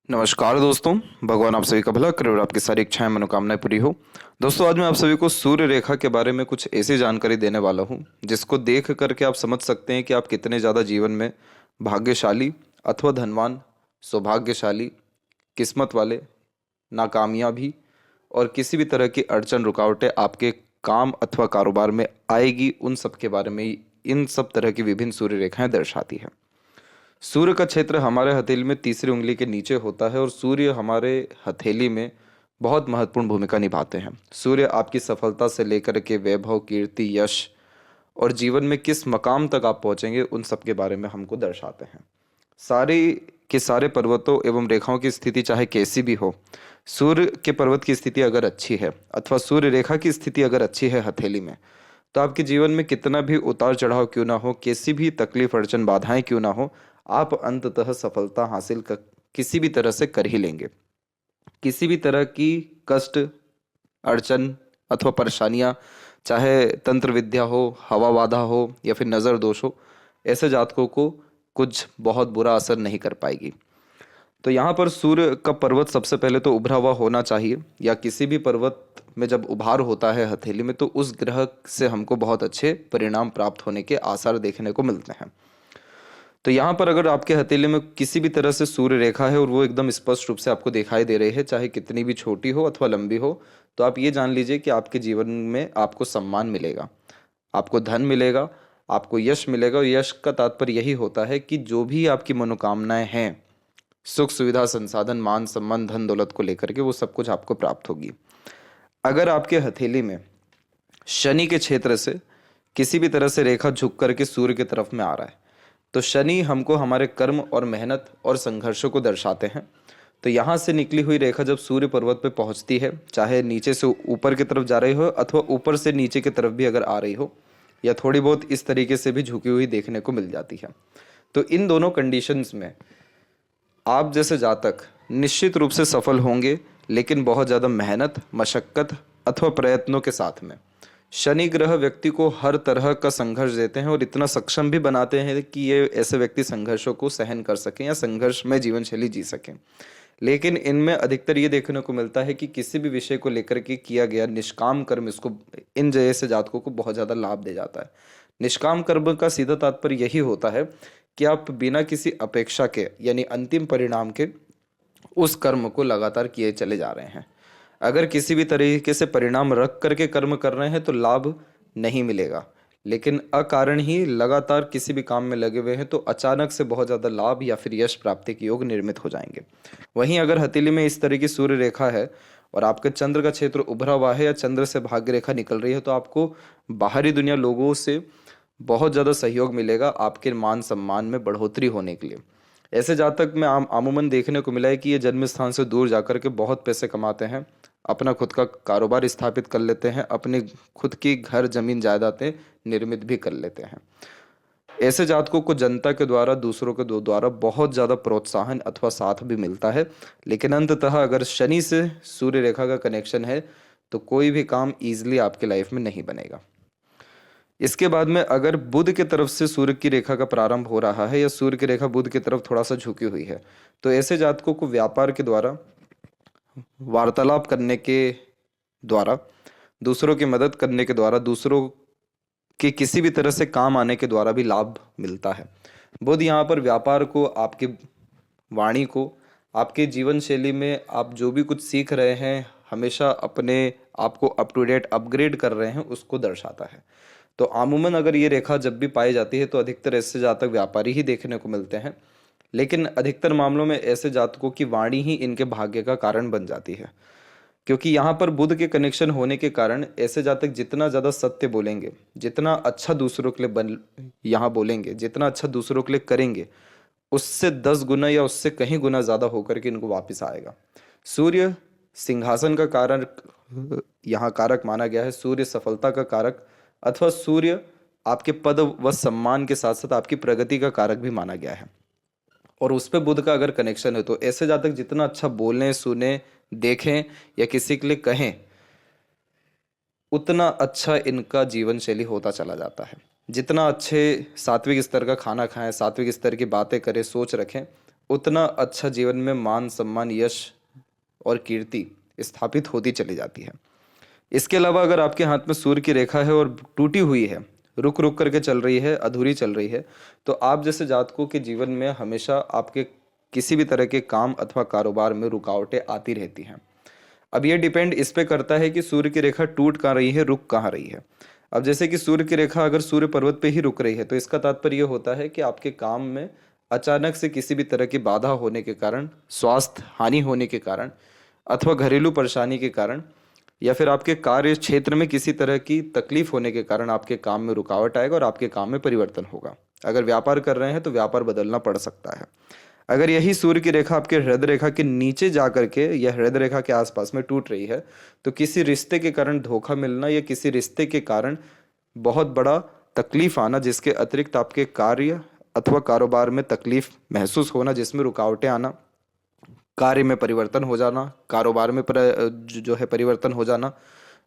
नमस्कार दोस्तों। भगवान आप सभी का भला करे और आपकी सारी इच्छाएं मनोकामनाएं पूरी हो। दोस्तों, आज मैं आप सभी को सूर्य रेखा के बारे में कुछ ऐसी जानकारी देने वाला हूं जिसको देख करके आप समझ सकते हैं कि आप कितने ज़्यादा जीवन में भाग्यशाली अथवा धनवान, सौभाग्यशाली, किस्मत वाले, नाकामयाबी और किसी भी तरह की अड़चन रुकावटें आपके काम अथवा कारोबार में आएगी, उन सब के बारे में इन सब तरह की विभिन्न सूर्य रेखाएं दर्शाती है। सूर्य का क्षेत्र हमारे हथेली में तीसरी उंगली के नीचे होता है और सूर्य हमारे हथेली में बहुत महत्वपूर्ण भूमिका निभाते हैं। सूर्य आपकी सफलता से लेकर के वैभव, कीर्ति, यश और जीवन में किस मकाम तक आप पहुंचेंगे, उन सब के बारे में हमको दर्शाते हैं। सारे के सारे पर्वतों एवं रेखाओं की स्थिति चाहे कैसी भी हो, सूर्य के पर्वत की स्थिति अगर अच्छी है अथवा सूर्य रेखा की स्थिति अगर अच्छी है हथेली में, तो आपके जीवन में कितना भी उतार चढ़ाव क्यों ना हो, कैसी भी तकलीफ, अड़चन, बाधाएं क्यों ना हो, आप अंततः सफलता हासिल किसी भी तरह से कर ही लेंगे। किसी भी तरह की कष्ट, अड़चन अथवा परेशानियां, चाहे तंत्र विद्या हो, हवा बाधा हो या फिर नज़र दोष हो, ऐसे जातकों को कुछ बहुत बुरा असर नहीं कर पाएगी। तो यहाँ पर सूर्य का पर्वत सबसे पहले तो उभरा हुआ होना चाहिए, या किसी भी पर्वत में जब उभार होता है हथेली में तो उस ग्रह से हमको बहुत अच्छे परिणाम प्राप्त होने के आसार देखने को मिलते हैं। तो यहाँ पर अगर आपके हथेली में किसी भी तरह से सूर्य रेखा है और वो एकदम स्पष्ट रूप से आपको दिखाई दे रही है, चाहे कितनी भी छोटी हो अथवा लंबी हो, तो आप ये जान लीजिए कि आपके जीवन में आपको सम्मान मिलेगा, आपको धन मिलेगा, आपको यश मिलेगा। और यश का तात्पर्य यही होता है कि जो भी आपकी मनोकामनाएं हैं, सुख सुविधा, संसाधन, मान सम्मान, धन दौलत को लेकर के, वो सब कुछ आपको प्राप्त होगी। अगर आपके हथेली में शनि के क्षेत्र से किसी भी तरह से रेखा झुक करके सूर्य की तरफ में आ रहा है, तो शनि हमको हमारे कर्म और मेहनत और संघर्षों को दर्शाते हैं। तो यहाँ से निकली हुई रेखा जब सूर्य पर्वत पे पहुँचती है, चाहे नीचे से ऊपर की तरफ जा रही हो अथवा ऊपर से नीचे की तरफ भी अगर आ रही हो, या थोड़ी बहुत इस तरीके से भी झुकी हुई देखने को मिल जाती है, तो इन दोनों कंडीशंस में आप जैसे जातक निश्चित रूप से सफल होंगे, लेकिन बहुत ज़्यादा मेहनत, मशक्क़त अथवा प्रयत्नों के साथ में। शनि ग्रह व्यक्ति को हर तरह का संघर्ष देते हैं और इतना सक्षम भी बनाते हैं कि ये ऐसे व्यक्ति संघर्षों को सहन कर सकें या संघर्ष में जीवन शैली जी सकें। लेकिन इनमें अधिकतर ये देखने को मिलता है कि किसी भी विषय को लेकर के किया गया निष्काम कर्म इसको, इन जैसे जातकों को बहुत ज़्यादा लाभ दे जाता है। निष्काम कर्म का सीधा तात्पर्य यही होता है कि आप बिना किसी अपेक्षा के, यानी अंतिम परिणाम के, उस कर्म को लगातार किए चले जा रहे हैं। अगर किसी भी तरीके से परिणाम रख करके कर्म कर रहे हैं तो लाभ नहीं मिलेगा, लेकिन अकारण ही लगातार किसी भी काम में लगे हुए हैं तो अचानक से बहुत ज़्यादा लाभ या फिर यश प्राप्ति के योग निर्मित हो जाएंगे। वहीं अगर हथेली में इस तरह की सूर्य रेखा है और आपके चंद्र का क्षेत्र उभरा हुआ है या चंद्र से भाग्य रेखा निकल रही है, तो आपको बाहरी दुनिया लोगों से बहुत ज़्यादा सहयोग मिलेगा आपके मान सम्मान में बढ़ोतरी होने के लिए। ऐसे जातक में आमूमन देखने को मिला है कि ये जन्म स्थान से दूर जाकर के बहुत पैसे कमाते हैं, अपना खुद का कारोबार स्थापित कर लेते हैं, अपनी खुद की घर जमीन जायदादें निर्मित भी कर लेते हैं। ऐसे जातकों को जनता के द्वारा, दूसरों के द्वारा बहुत ज़्यादा प्रोत्साहन अथवा साथ भी मिलता है। लेकिन अंततः अगर शनि से सूर्य रेखा का कनेक्शन है तो कोई भी काम ईजिली आपके लाइफ में नहीं बनेगा। इसके बाद में अगर बुध की तरफ से सूर्य की रेखा का प्रारंभ हो रहा है या सूर्य की रेखा बुध की तरफ थोड़ा सा झुकी हुई है, तो ऐसे जातकों को व्यापार के द्वारा, वार्तालाप करने के द्वारा, दूसरों की मदद करने के द्वारा, दूसरों के किसी भी तरह से काम आने के द्वारा भी लाभ मिलता है। बुध यहाँ पर व्यापार को, आपकी वाणी को, आपके जीवन शैली में आप जो भी कुछ सीख रहे हैं, हमेशा अपने आप को अप टू डेट अपग्रेड कर रहे हैं, उसको दर्शाता है। तो आमूमन अगर ये रेखा जब भी पाई जाती है तो अधिकतर ऐसे जातक व्यापारी ही देखने को मिलते हैं। लेकिन अधिकतर मामलों में ऐसे जातकों की वाणी ही इनके भाग्य का कारण बन जाती है, क्योंकि यहाँ पर बुध के कनेक्शन होने के कारण ऐसे जातक जितना ज़्यादा सत्य बोलेंगे, जितना अच्छा दूसरों के लिए यहाँ बोलेंगे, जितना अच्छा दूसरों के लिए करेंगे, उससे 10 गुना या उससे कहीं गुना ज़्यादा होकर के इनको वापस आएगा। सूर्य सिंहासन का कारक यहाँ कारक माना गया है, सूर्य सफलता का कारक, अथवा सूर्य आपके पद व सम्मान के साथ साथ आपकी प्रगति का कारक भी माना गया है। और उस पर बुध का अगर कनेक्शन है तो ऐसे जातक जितना अच्छा बोलें, सुने, देखें या किसी के लिए कहें, उतना अच्छा इनका जीवन शैली होता चला जाता है। जितना अच्छे सात्विक स्तर का खाना खाएं, सात्विक स्तर की बातें करें, सोच रखें, उतना अच्छा जीवन में मान सम्मान यश और कीर्ति स्थापित होती चली जाती है। इसके अलावा अगर आपके हाथ में सूर्य की रेखा है और टूटी हुई है, रुक रुक करके चल रही है, अधूरी चल रही है, तो आप जैसे जातकों के जीवन में हमेशा आपके किसी भी तरह के काम अथवा कारोबार में रुकावटें आती रहती हैं। अब ये डिपेंड इस पे करता है कि सूर्य की रेखा टूट कहाँ रही है, रुक कहाँ रही है। अब जैसे कि सूर्य की रेखा अगर सूर्य पर्वत पे ही रुक रही है तो इसका तात्पर्य ये होता है कि आपके काम में अचानक से किसी भी तरह की बाधा होने के कारण, स्वास्थ्य हानि होने के कारण अथवा घरेलू परेशानी के कारण या फिर आपके कार्य क्षेत्र में किसी तरह की तकलीफ होने के कारण आपके काम में रुकावट आएगा और आपके काम में परिवर्तन होगा। अगर व्यापार कर रहे हैं तो व्यापार बदलना पड़ सकता है। अगर यही सूर्य की रेखा आपके हृदय रेखा के नीचे जा करके या हृदय रेखा के आसपास में टूट रही है तो किसी रिश्ते के कारण धोखा मिलना या किसी रिश्ते के कारण बहुत बड़ा तकलीफ आना, जिसके अतिरिक्त आपके कार्य अथवा कारोबार में तकलीफ महसूस होना, जिसमें रुकावटें आना, कार्य में परिवर्तन हो जाना, कारोबार में जो है परिवर्तन हो जाना,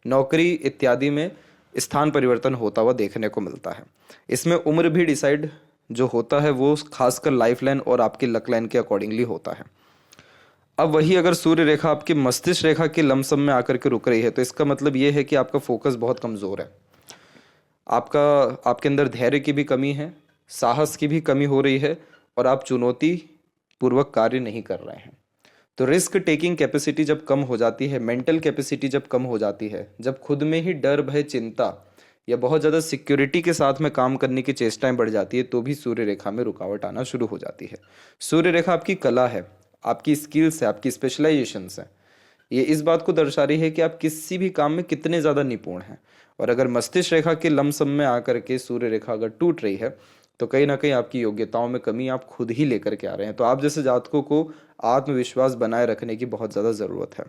नौकरी इत्यादि में स्थान परिवर्तन होता हुआ देखने को मिलता है। इसमें उम्र भी डिसाइड जो होता है वो खासकर लाइफ लाइन और आपकी लक लाइन के अकॉर्डिंगली होता है। अब वही अगर सूर्य रेखा आपकी मस्तिष्क रेखा के लमसम में आकर के रुक रही है तो इसका मतलब ये है कि आपका फोकस बहुत कमज़ोर है, आपके अंदर धैर्य की भी कमी है, साहस की भी कमी हो रही है और आप चुनौती पूर्वक कार्य नहीं कर रहे हैं। तो रिस्क टेकिंग कैपेसिटी जब कम हो जाती है, मेंटल कैपेसिटी जब कम हो जाती है, जब खुद में ही डर भय चिंता या बहुत ज़्यादा सिक्योरिटी के साथ में काम करने की चेष्टाएं बढ़ जाती है, तो भी सूर्य रेखा में रुकावट आना शुरू हो जाती है। सूर्य रेखा आपकी कला है, आपकी स्किल्स है, आपकी स्पेशलाइजेशंस है। ये इस बात को दर्शा रही है कि आप किसी भी काम में कितने ज़्यादा निपुण हैं। और अगर मस्तिष्क रेखा के लमसम में आकर के सूर्य रेखा अगर टूट रही है तो कहीं ना कहीं आपकी योग्यताओं में कमी आप खुद ही लेकर के आ रहे हैं। तो आप जैसे जातकों को आत्मविश्वास बनाए रखने की बहुत ज़्यादा ज़रूरत है।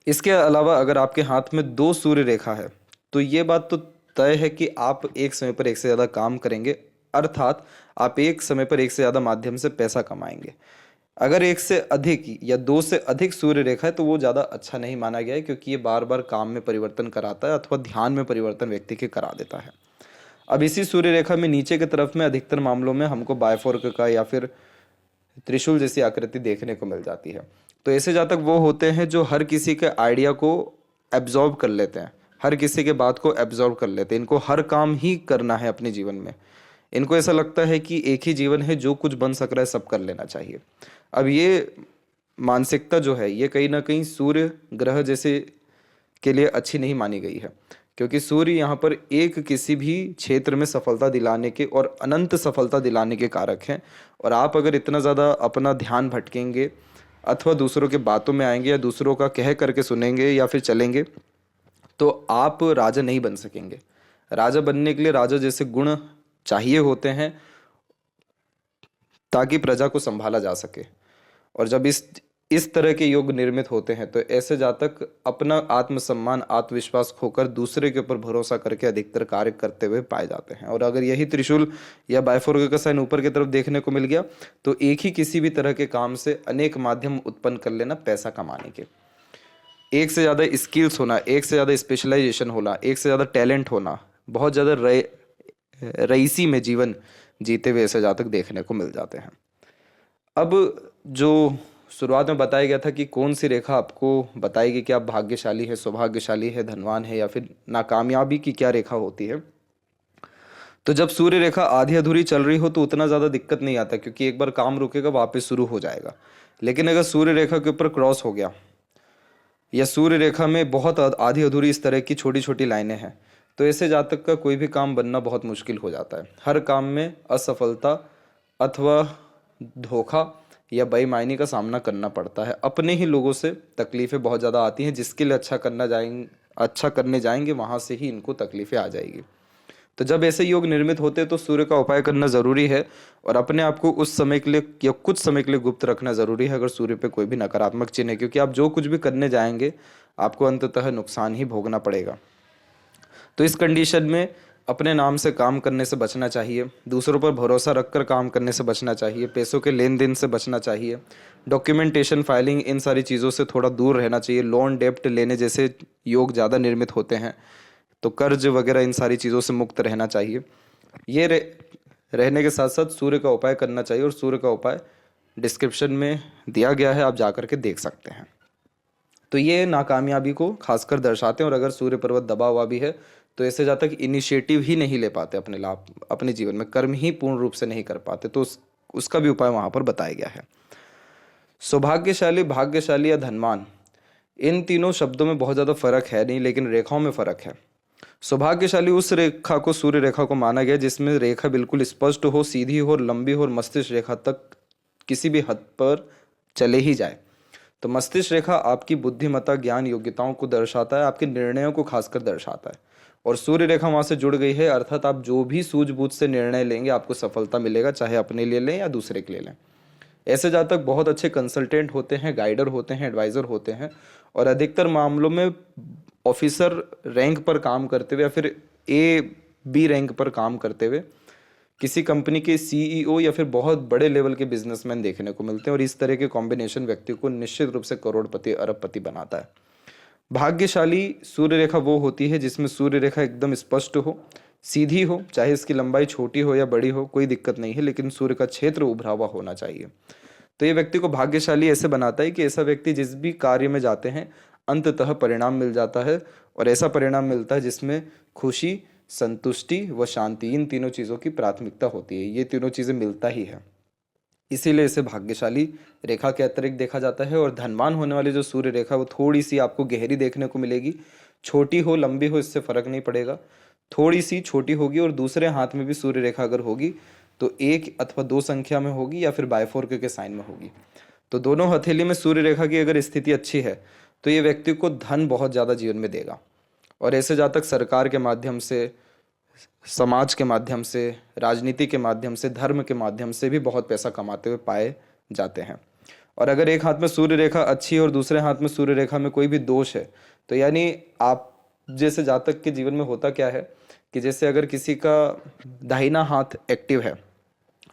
इसके अलावा अगर आपके हाथ में 2 सूर्य रेखा है तो ये बात तो तय है कि आप एक समय पर एक से ज़्यादा काम करेंगे, अर्थात आप एक समय पर एक से ज़्यादा माध्यम से पैसा कमाएंगे। अगर एक से अधिक या 2 से अधिक सूर्य रेखा है तो वो ज़्यादा अच्छा नहीं माना गया है, क्योंकि ये बार बार काम में परिवर्तन कराता है अथवा ध्यान में परिवर्तन व्यक्ति के करा देता है। अब इसी सूर्य रेखा में नीचे की तरफ में अधिकतर मामलों में हमको बायफोर्क का या फिर त्रिशूल जैसी आकृति देखने को मिल जाती है। तो ऐसे जातक वो होते हैं जो हर किसी के आइडिया को एब्जॉर्ब कर लेते हैं, हर किसी के बात को एब्जॉर्ब कर लेते हैं। इनको हर काम ही करना है अपने जीवन में। इनको ऐसा लगता है कि एक ही जीवन है, जो कुछ बन सक रहा है सब कर लेना चाहिए। अब ये मानसिकता जो है ये कहीं ना कहीं सूर्य ग्रह जैसे के लिए अच्छी नहीं मानी गई है, क्योंकि सूर्य यहाँ पर एक किसी भी क्षेत्र में सफलता दिलाने के और अनंत सफलता दिलाने के कारक हैं। और आप अगर इतना ज़्यादा अपना ध्यान भटकेंगे अथवा दूसरों के बातों में आएंगे या दूसरों का कह करके सुनेंगे या फिर चलेंगे तो आप राजा नहीं बन सकेंगे। राजा बनने के लिए राजा जैसे गुण चाहिए होते हैं ताकि प्रजा को संभाला जा सके। और जब इस तरह के योग निर्मित होते हैं तो ऐसे जातक अपना आत्मसम्मान आत्मविश्वास खोकर दूसरे के ऊपर भरोसा करके अधिकतर कार्य करते हुए पाए जाते हैं। और अगर यही त्रिशूल या बायफोर्क का साइन ऊपर की तरफ देखने को मिल गया तो एक ही किसी भी तरह के काम से अनेक माध्यम उत्पन्न कर लेना पैसा कमाने के, एक से ज़्यादा स्किल्स होना, एक से ज़्यादा स्पेशलाइजेशन होना, एक से ज़्यादा टैलेंट होना, बहुत ज़्यादा रईसी में जीवन जीते हुए ऐसे जातक देखने को मिल जाते हैं। अब जो शुरुआत में बताया गया था कि कौन सी रेखा आपको बताएगी कि आप भाग्यशाली है, सौभाग्यशाली है, धनवान है या फिर नाकामयाबी की क्या रेखा होती है, तो जब सूर्य रेखा आधी अधूरी चल रही हो तो उतना ज़्यादा दिक्कत नहीं आता, क्योंकि एक बार काम रुकेगा वापस शुरू हो जाएगा। लेकिन अगर सूर्य रेखा के ऊपर क्रॉस हो गया या सूर्य रेखा में बहुत आधी अधूरी इस तरह की छोटी छोटी लाइनें हैं तो ऐसे जातक का कोई भी काम बनना बहुत मुश्किल हो जाता है। हर काम में असफलता अथवा धोखा या बेईमानी का सामना करना पड़ता है। अपने ही लोगों से तकलीफ़ें बहुत ज़्यादा आती हैं, जिसके लिए अच्छा करने जाएंगे वहाँ से ही इनको तकलीफ़ें आ जाएगी। तो जब ऐसे योग निर्मित होते हैं तो सूर्य का उपाय करना ज़रूरी है और अपने आप को उस समय के लिए या कुछ समय के लिए गुप्त रखना ज़रूरी है अगर सूर्य पे कोई भी नकारात्मक चिन्ह है, क्योंकि आप जो कुछ भी करने जाएंगे आपको अंततः नुकसान ही भोगना पड़ेगा। तो इस कंडीशन में अपने नाम से काम करने से बचना चाहिए, दूसरों पर भरोसा रखकर काम करने से बचना चाहिए, पैसों के लेन देन से बचना चाहिए, डॉक्यूमेंटेशन फाइलिंग इन सारी चीज़ों से थोड़ा दूर रहना चाहिए। लोन डेप्ट लेने जैसे योग ज़्यादा निर्मित होते हैं तो कर्ज वगैरह इन सारी चीज़ों से मुक्त रहना चाहिए। रहने के साथ साथ सूर्य का उपाय करना चाहिए और सूर्य का उपाय डिस्क्रिप्शन में दिया गया है, आप जा कर के देख सकते हैं। तो ये नाकामयाबी को खासकर दर्शाते हैं। और अगर सूर्य पर्वत दबा हुआ भी है तो ऐसे जहाँ तक इनिशिएटिव ही नहीं ले पाते अपने लाभ, अपने जीवन में कर्म ही पूर्ण रूप से नहीं कर पाते, तो उसका भी उपाय वहाँ पर बताया गया है। सौभाग्यशाली, भाग्यशाली या धनवान, इन तीनों शब्दों में बहुत ज़्यादा फर्क है नहीं, लेकिन रेखाओं में फ़र्क है। सौभाग्यशाली उस रेखा को, सूर्य रेखा को माना गया जिसमें रेखा बिल्कुल स्पष्ट हो, सीधी हो, लंबी हो और मस्तिष्क रेखा तक किसी भी हद पर चले ही जाए। तो मस्तिष्क रेखा आपकी बुद्धिमत्ता, ज्ञान, योग्यताओं को दर्शाता है, आपके निर्णयों को खासकर दर्शाता है। और सूर्य रेखा वहाँ से जुड़ गई है, अर्थात आप जो भी सूझबूझ से निर्णय लेंगे आपको सफलता मिलेगा, चाहे अपने लिए लें या दूसरे के लिए लें। ऐसे जातक बहुत अच्छे कंसल्टेंट होते हैं, गाइडर होते हैं, एडवाइज़र होते हैं, और अधिकतर मामलों में ऑफिसर रैंक पर काम करते हुए या फिर A-B रैंक पर काम करते हुए किसी कंपनी के CEO या फिर बहुत बड़े लेवल के बिजनेसमैन देखने को मिलते हैं। और इस तरह के कॉम्बिनेशन व्यक्ति को निश्चित रूप से करोड़पति, अरबपति बनाता है। भाग्यशाली सूर्य रेखा वो होती है जिसमें सूर्य रेखा एकदम स्पष्ट हो, सीधी हो, चाहे इसकी लंबाई छोटी हो या बड़ी हो, कोई दिक्कत नहीं है, लेकिन सूर्य का क्षेत्र उभरा हुआ होना चाहिए। तो ये व्यक्ति को भाग्यशाली ऐसे बनाता है कि ऐसा व्यक्ति जिस भी कार्य में जाते हैं अंततः परिणाम मिल जाता है, और ऐसा परिणाम मिलता है जिसमें खुशी, संतुष्टि व शांति, इन तीनों चीज़ों की प्राथमिकता होती है। ये तीनों चीज़ें मिलता ही है, इसीलिए इसे भाग्यशाली रेखा के अतिरिक्त देखा जाता है। और धनवान होने वाली जो सूर्य रेखा वो थोड़ी सी आपको गहरी देखने को मिलेगी, छोटी हो लंबी हो इससे फर्क नहीं पड़ेगा, थोड़ी सी छोटी होगी। और दूसरे हाथ में भी सूर्य रेखा अगर होगी तो 1 अथवा 2 संख्या में होगी या फिर बायफोर्क के साइन में होगी। तो दोनों हथेली में सूर्य रेखा की अगर स्थिति अच्छी है तो ये व्यक्ति को धन बहुत ज़्यादा जीवन में देगा। और ऐसे जातक सरकार के माध्यम से, समाज के माध्यम से, राजनीति के माध्यम से, धर्म के माध्यम से भी बहुत पैसा कमाते हुए पाए जाते हैं। और अगर एक हाथ में सूर्य रेखा अच्छी है और दूसरे हाथ में सूर्य रेखा में कोई भी दोष है तो यानी आप जैसे जातक के जीवन में होता क्या है कि जैसे अगर किसी का दाहिना हाथ एक्टिव है,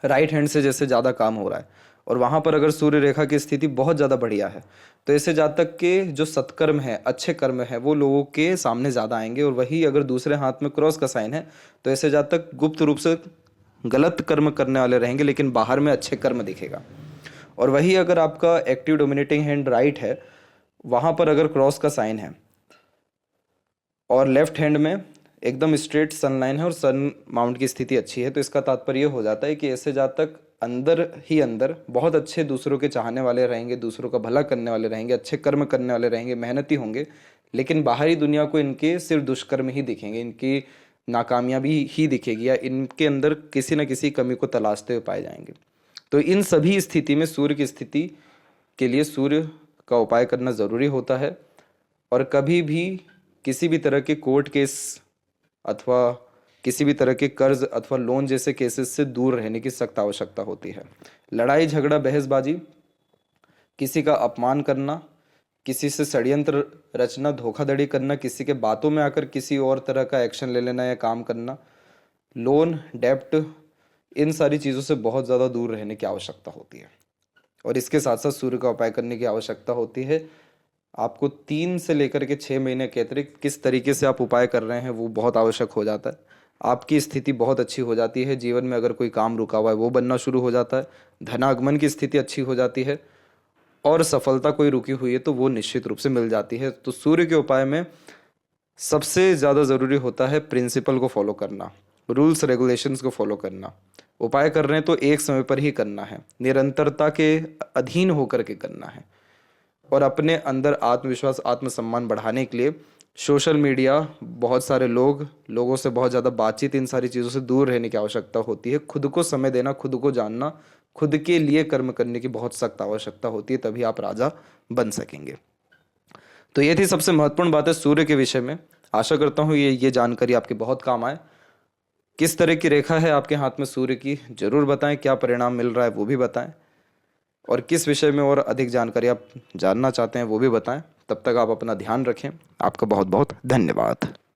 राइट हैंड से जैसे ज़्यादा काम हो रहा है, और वहाँ पर अगर सूर्य रेखा की स्थिति बहुत ज़्यादा बढ़िया है तो ऐसे जातक के जो सत्कर्म है, अच्छे कर्म है, वो लोगों के सामने ज़्यादा आएंगे। और वही अगर दूसरे हाथ में क्रॉस का साइन है तो ऐसे जातक गुप्त रूप से गलत कर्म करने वाले रहेंगे, लेकिन बाहर में अच्छे कर्म दिखेगा। और वही अगर आपका एक्टिव डोमिनेटिंग हैंड राइट है, वहाँ पर अगर क्रॉस का साइन है और लेफ्ट हैंड में एकदम स्ट्रेट सन लाइन है और सन माउंट की स्थिति अच्छी है, तो इसका तात्पर्य हो जाता है कि ऐसे जातक अंदर ही अंदर बहुत अच्छे दूसरों के चाहने वाले रहेंगे, दूसरों का भला करने वाले रहेंगे, अच्छे कर्म करने वाले रहेंगे, मेहनती होंगे, लेकिन बाहरी दुनिया को इनके सिर्फ दुष्कर्म ही दिखेंगे, इनकी नाकामयाबी ही दिखेगी, या इनके अंदर किसी न किसी कमी को तलाशते हुए पाए जाएंगे। तो इन सभी स्थिति में सूर्य की स्थिति के लिए सूर्य का उपाय करना ज़रूरी होता है। और कभी भी किसी भी तरह के कोर्ट केस अथवा किसी भी तरह के कर्ज अथवा लोन जैसे केसेस से दूर रहने की सख्त आवश्यकता होती है। लड़ाई झगड़ा, बहसबाजी, किसी का अपमान करना, किसी से षड्यंत्र रचना, धोखाधड़ी करना, किसी के बातों में आकर किसी और तरह का एक्शन ले लेना या काम करना, लोन, डेप्ट, इन सारी चीज़ों से बहुत ज़्यादा दूर रहने की आवश्यकता होती है। और इसके साथ साथ सूर्य का उपाय करने की आवश्यकता होती है। आपको 3 से लेकर के 6 महीने के अतिरिक्त किस तरीके से आप उपाय कर रहे हैं वो बहुत आवश्यक हो जाता है। आपकी स्थिति बहुत अच्छी हो जाती है, जीवन में अगर कोई काम रुका हुआ है वो बनना शुरू हो जाता है, धनागमन की स्थिति अच्छी हो जाती है, और सफलता कोई रुकी हुई है तो वो निश्चित रूप से मिल जाती है। तो सूर्य के उपाय में सबसे ज़्यादा ज़रूरी होता है प्रिंसिपल को फॉलो करना, रूल्स रेगुलेशंस को फॉलो करना। उपाय कर रहे हैं तो एक समय पर ही करना है, निरंतरता के अधीन होकर के करना है। और अपने अंदर आत्मविश्वास, आत्मसम्मान बढ़ाने के लिए सोशल मीडिया, बहुत सारे लोगों से बहुत ज़्यादा बातचीत, इन सारी चीज़ों से दूर रहने की आवश्यकता होती है। खुद को समय देना, खुद को जानना, खुद के लिए कर्म करने की बहुत सख्त आवश्यकता होती है, तभी आप राजा बन सकेंगे। तो ये थी सबसे महत्वपूर्ण बात है सूर्य के विषय में। आशा करता हूँ ये जानकारी आपके बहुत काम आए। किस तरह की रेखा है आपके हाथ में सूर्य की, जरूर बताएं। क्या परिणाम मिल रहा है वो भी बताएं, और किस विषय में और अधिक जानकारी आप जानना चाहते हैं वो भी बताएं। तब तक आप अपना ध्यान रखें। आपका बहुत बहुत धन्यवाद।